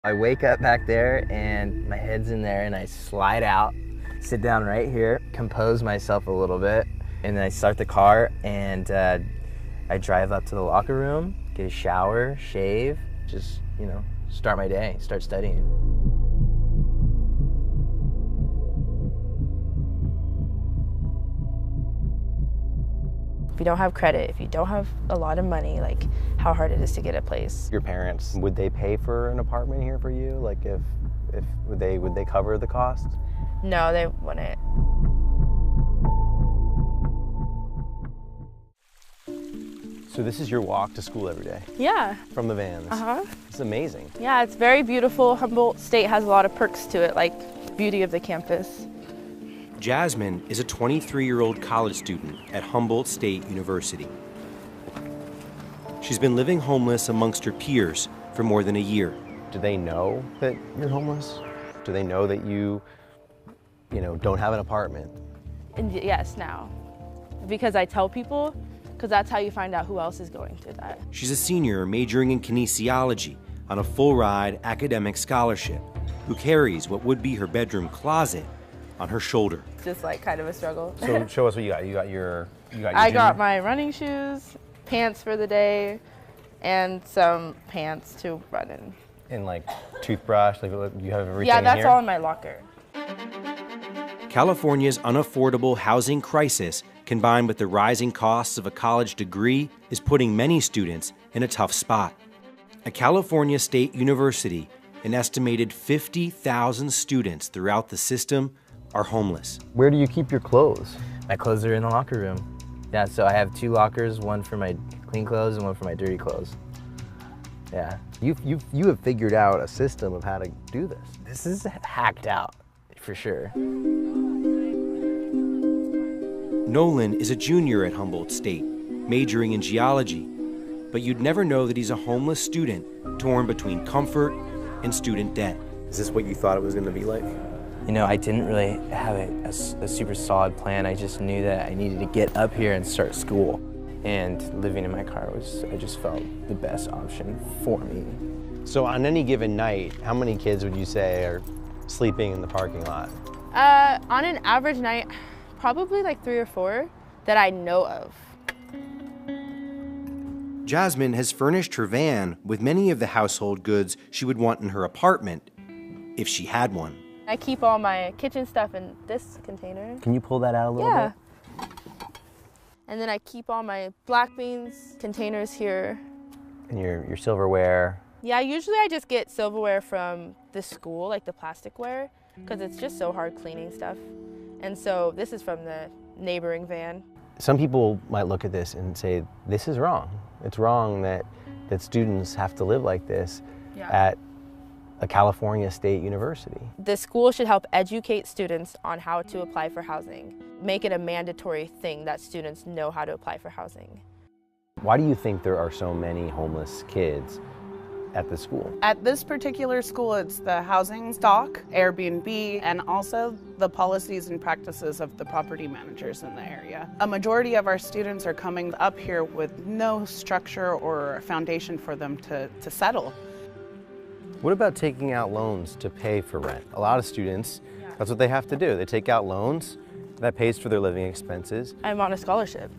I wake up back there and my head's in there and I slide out, sit down right here, compose myself a little bit, and then I start the car and I drive up to the locker room, get a shower, shave, just, start my day, start studying. If you don't have credit, if you don't have a lot of money, like how hard it is to get a place. Your parents, would they pay for an apartment here for you? Like if would they cover the cost? No, they wouldn't. So this is your walk to school every day? Yeah. From the vans? Uh-huh. It's amazing. Yeah, it's very beautiful. Humboldt State has a lot of perks to it, like beauty of the campus. Jasmine is a 23-year-old college student at Humboldt State University. She's been living homeless amongst her peers for more than a year. Do they know that you're homeless? Do they know that you don't have an apartment? And yes, now. Because I tell people, because that's how you find out who else is going through that. She's a senior majoring in kinesiology on a full-ride academic scholarship who carries what would be her bedroom closet on her shoulder. Just like kind of a struggle. So show us what you got. You got your I got my running shoes, pants for the day, and some pants to run in. And like toothbrush, like you have everything Yeah, that's in here? all in my locker. California's unaffordable housing crisis, combined with the rising costs of a college degree, is putting many students in a tough spot. At California State University, an estimated 50,000 students throughout the system are homeless. Where do you keep your clothes? My clothes are in the locker room. Yeah, so I have 2 lockers, one for my clean clothes and one for my dirty clothes. Yeah. You have figured out a system of how to do this. This is hacked out, for sure. Nolan is a junior at Humboldt State, majoring in geology, but you'd never know that he's a homeless student torn between comfort and student debt. Is this what you thought it was going to be like? I didn't really have a super solid plan. I just knew that I needed to get up here and start school. And living in my car I just felt the best option for me. So on any given night, how many kids would you say are sleeping in the parking lot? On an average night, probably like 3 or 4 that I know of. Jasmine has furnished her van with many of the household goods she would want in her apartment if she had one. I keep all my kitchen stuff in this container. Can you pull that out a little bit? And then I keep all my black beans containers here. And your silverware? Yeah, usually I just get silverware from the school, like the plasticware, because it's just so hard cleaning stuff. And so this is from the neighboring van. Some people might look at this and say, this is wrong. It's wrong that students have to live like this at a California State University. The school should help educate students on how to apply for housing. Make it a mandatory thing that students know how to apply for housing. Why do you think there are so many homeless kids at the school? At this particular school, it's the housing stock, Airbnb, and also the policies and practices of the property managers in the area. A majority of our students are coming up here with no structure or foundation for them to settle. What about taking out loans to pay for rent? A lot of students, that's what they have to do. They take out loans, that pays for their living expenses. I'm on a scholarship.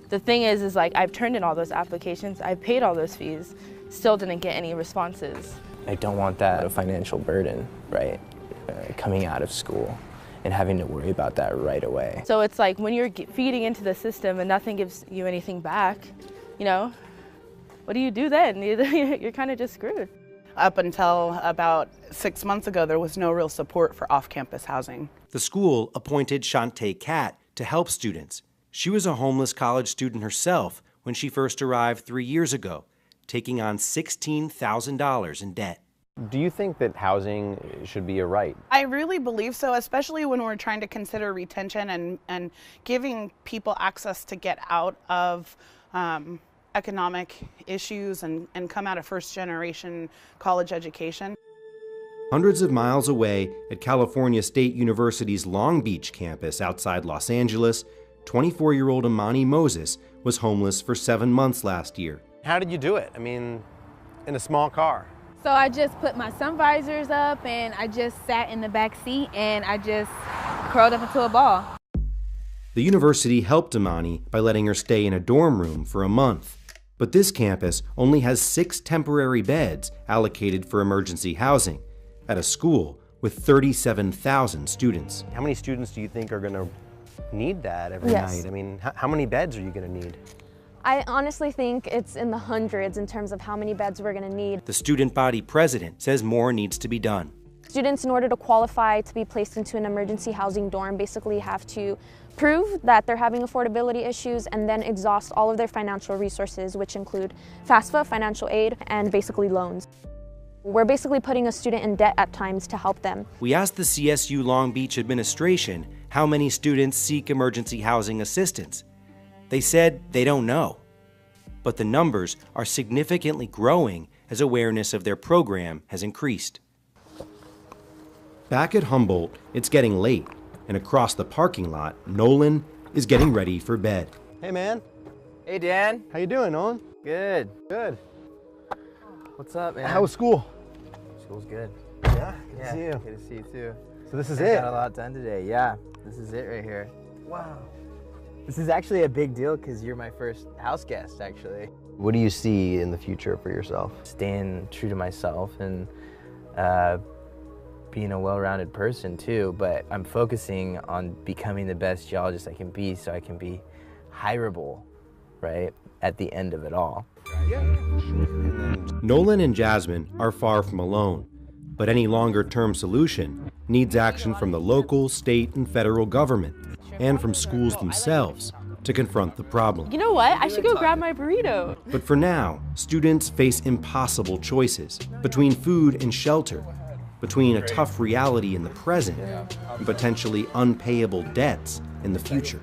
The thing is like I've turned in all those applications, I've paid all those fees, still didn't get any responses. I don't want that financial burden, right? Coming out of school and having to worry about that right away. So it's like when you're feeding into the system and nothing gives you anything back, what do you do then? You're kind of just screwed. Up until about 6 months ago, there was no real support for off-campus housing. The school appointed Shantae Catt to help students. She was a homeless college student herself when she first arrived 3 years ago, taking on $16,000 in debt. Do you think that housing should be a right? I really believe so, especially when we're trying to consider retention and giving people access to get out of economic issues and come out of first-generation college education. Hundreds of miles away at California State University's Long Beach campus outside Los Angeles, 24-year-old Imani Moses was homeless for 7 months last year. How did you do it? I mean, in a small car. So I just put my sun visors up and I just sat in the back seat and I just curled up into a ball. The university helped Imani by letting her stay in a dorm room for a month. But this campus only has 6 temporary beds allocated for emergency housing at a school with 37,000 students. How many students do you think are going to need that every Yes. night? I mean, how many beds are you going to need? I honestly think it's in the hundreds in terms of how many beds we're going to need. The student body president says more needs to be done. Students, in order to qualify to be placed into an emergency housing dorm, basically have to prove that they're having affordability issues and then exhaust all of their financial resources, which include FAFSA, financial aid, and basically loans. We're basically putting a student in debt at times to help them. We asked the CSU Long Beach administration how many students seek emergency housing assistance. They said they don't know, but the numbers are significantly growing as awareness of their program has increased. Back at Humboldt, it's getting late, and across the parking lot, Nolan is getting ready for bed. Hey, man. Hey, Dan. How you doing, Nolan? Good. Good. What's up, man? How was school? School's good. Yeah, good to see you. Good to see you too. So this is I it. got a lot done today. Yeah, this is it right here. Wow. This is actually a big deal because you're my first house guest, actually. What do you see in the future for yourself? Staying true to myself and being a well-rounded person too, but I'm focusing on becoming the best geologist I can be so I can be hireable, right, at the end of it all. Nolan and Jasmine are far from alone, but any longer-term solution needs action from the local, state, and federal government, and from schools themselves to confront the problem. You know what? I should go grab my burrito. But for now, students face impossible choices between food and shelter, between a tough reality in the present and potentially unpayable debts in the future.